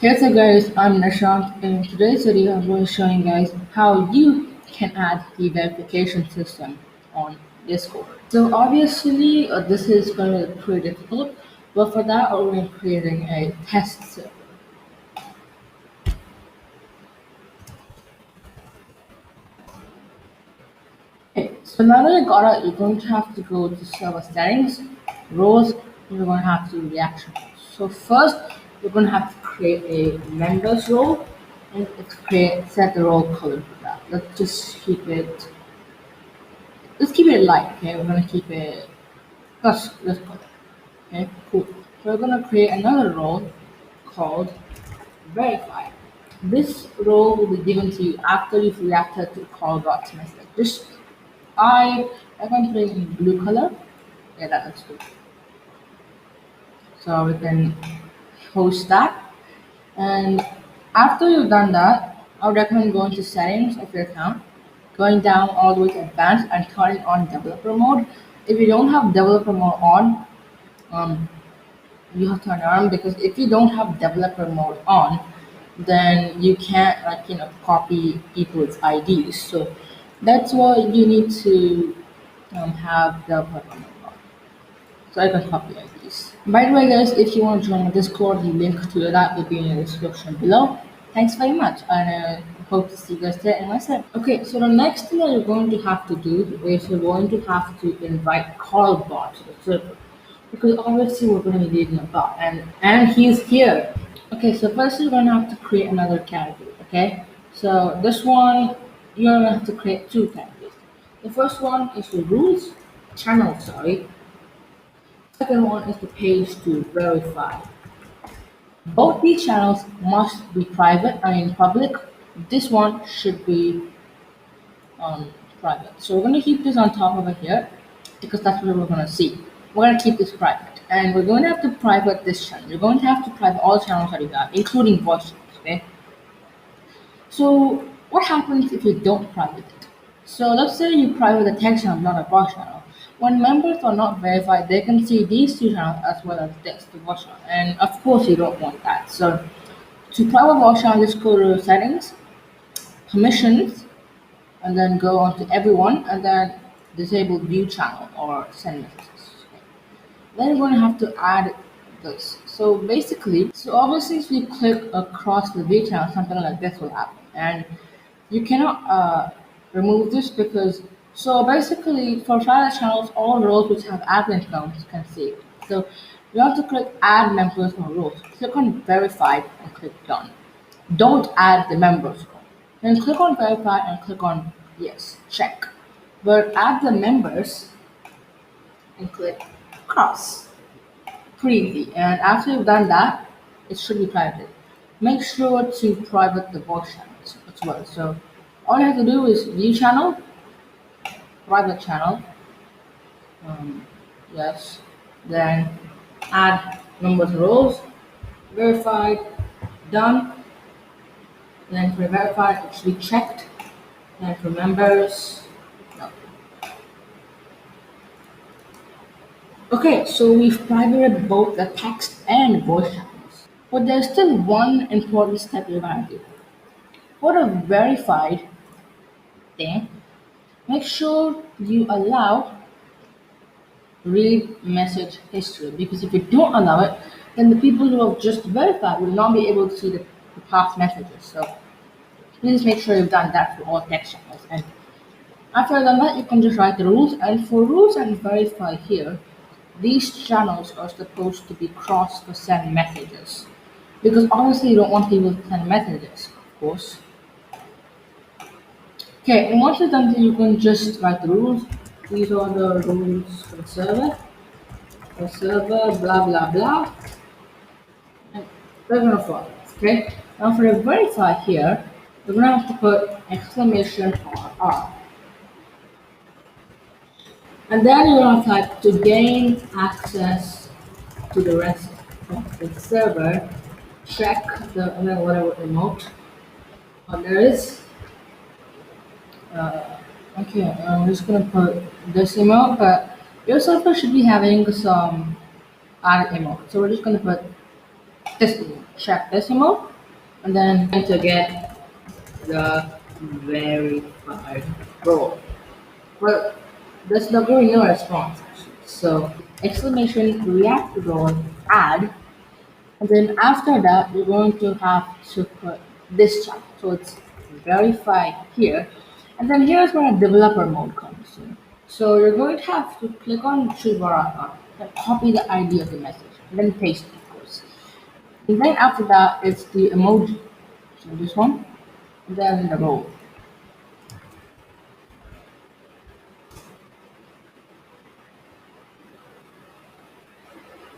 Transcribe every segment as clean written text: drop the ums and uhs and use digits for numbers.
Hey so guys, I'm Nishant. In today's video, I'm going to show you guys how you can add the verification system on Discord. So obviously, this is going to be pretty difficult, but for that, we're going to be creating a test server. Okay, so now that you got it, you're going to have to go to server settings, roles, and you're going to have to do reaction roles. So first, you're going to have to create a members role, and set the role color for that. Let's keep it light. Okay, we're gonna keep it this color. Okay, cool. So we're gonna create another role called verify. This role will be given to you after you've reacted to callbacks message. I'm going to put it in blue color. Yeah, that looks good. So we can host that. And after you've done that, I would recommend going to settings of your account, going down all the way to advanced and turning on developer mode. If you don't have developer mode on, um, you have to turn it on, because if you don't have developer mode on, then you can't copy people's IDs. So that's why you need to have developer mode on. So I can copy IDs. By the way, guys, if you want to join my Discord, the link to that will be in the description below. Thanks very much, and I hope to see you guys there in my set. Okay, so the next thing that you're going to have to do is you're going to have to invite Callbot to the server, because obviously we're going to be needing a bot, and he's here. Okay, so first you're going to have to create another category. Okay, so this one you're going to have to create two categories. The first one is your rules channel. Sorry. Second one is the page to verify. Both these channels must be private and in public. This one should be private. So we're going to keep this on top over here, because that's what we're going to see. We're going to keep this private, and we're going to have to private this channel. You're going to have to private all channels that you have, including voice channels. Okay. So what happens if you don't private it? So let's say you private the text channel, not a voice channel. When members are not verified, they can see these two channels as well as this, the voice channel. And of course you don't want that. So to private voice channel, just go to settings, permissions, and then go on to everyone, and then disable view channel or send messages. Then you're going to have to add this. So basically, so obviously if you click across the view channel, something like this will happen. And you cannot remove this, because, so basically for private channels, all roles which have admin accounts can see it. So you have to click add members or roles. Click on verified and click done. Don't add the members role. Then click on verify and click on yes, check. But add the members and click cross. Pretty easy. And after you've done that, it should be private. Make sure to private the voice channels as well. So all you have to do is view channel, private channel, yes, then add members roles, verified, done. Then for verified, it should be checked. And for members, no. Okay, so we've privated both the text and voice channels. But there's still one important step you gotta do. For the verified thing, make sure you allow read message history, because if you don't allow it, then the people who have just verified will not be able to see the past messages. So please make sure you've done that for all text channels. And after you've done that, you can just write the rules. And for rules and verify here, these channels are supposed to be crossed to send messages, because obviously you don't want people to send messages, of course. Okay, and once you're done, you can just write the rules. These are the rules for the server. The server, blah blah blah. And we're gonna follow this, okay? Now for the verify here, we're gonna have to put exclamation R. And then you're gonna type to gain access to the rest of the server, check the whatever emote there is. Okay, I'm just gonna put this emote, but your server should be having some other emote. So we're just gonna put this emote, check this emote, and then to get the verified role. Well, there's not really no response actually. So exclamation react role add, and then after that you're going to have to put this check. So it's verify here, and then here's where developer mode comes in. So you're going to have to click on choose bar icon and copy the ID of the message, and then paste it, of course. And then after that, it's the emoji. So this one, and then the role.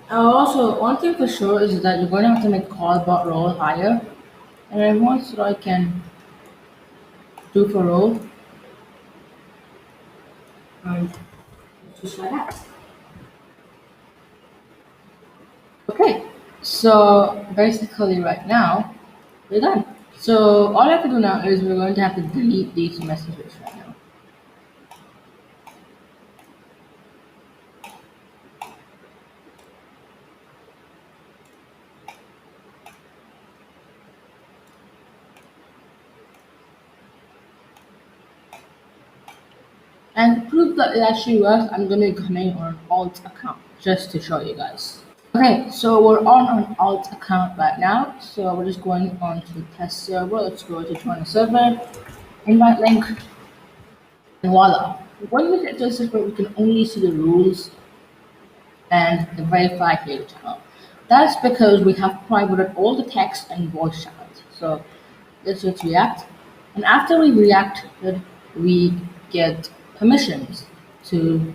Also, one thing for sure is that you're going to have to make call about role higher. And I want so I can do for role and just like that. Okay, so basically right now, we're done. So all I have to do now is we're going to have to delete these messages right now. And to prove that it actually works, I'm going to be coming on an alt account just to show you guys. Okay, so we're on an alt account right now. So we're just going on to the test server. Let's go to join the server, invite link, and voila. When we get to the server, we can only see the rules and the verify here channel. That's because we have privated all the text and voice channels. So let's just react. And after we react, we get permissions to,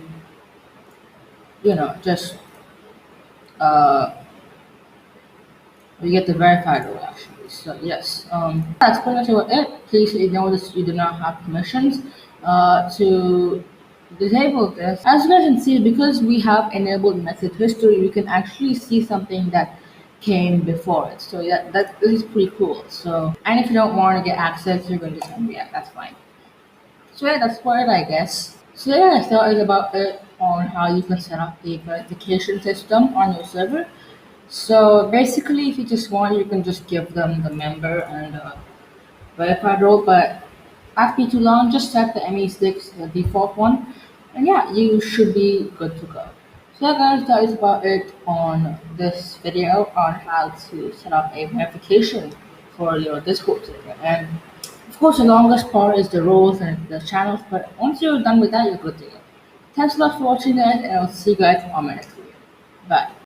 just uh, we get the verified role actually. So yes, that's pretty much about it. Please ignore this. You do not have permissions to disable this. As you guys can see, because we have enabled message history, we can actually see something that came before it. So yeah, this is pretty cool. So and if you don't want to get access, you're going to just react. That's fine. So yeah, that's what I guess. So yeah, I thought it about it on how you can set up a verification system on your server. So basically, if you just want, you can just give them the member and verified role, but not be too long. Just set the ME6, the default one, and yeah, you should be good to go. So yeah, guys, that is about it on this video on how to set up a verification for your Discord server. And of course, the longest part is the roles and the channels, but once you're done with that, you're good to go. Thanks a lot for watching, guys, and I'll see you guys on my next video. Bye.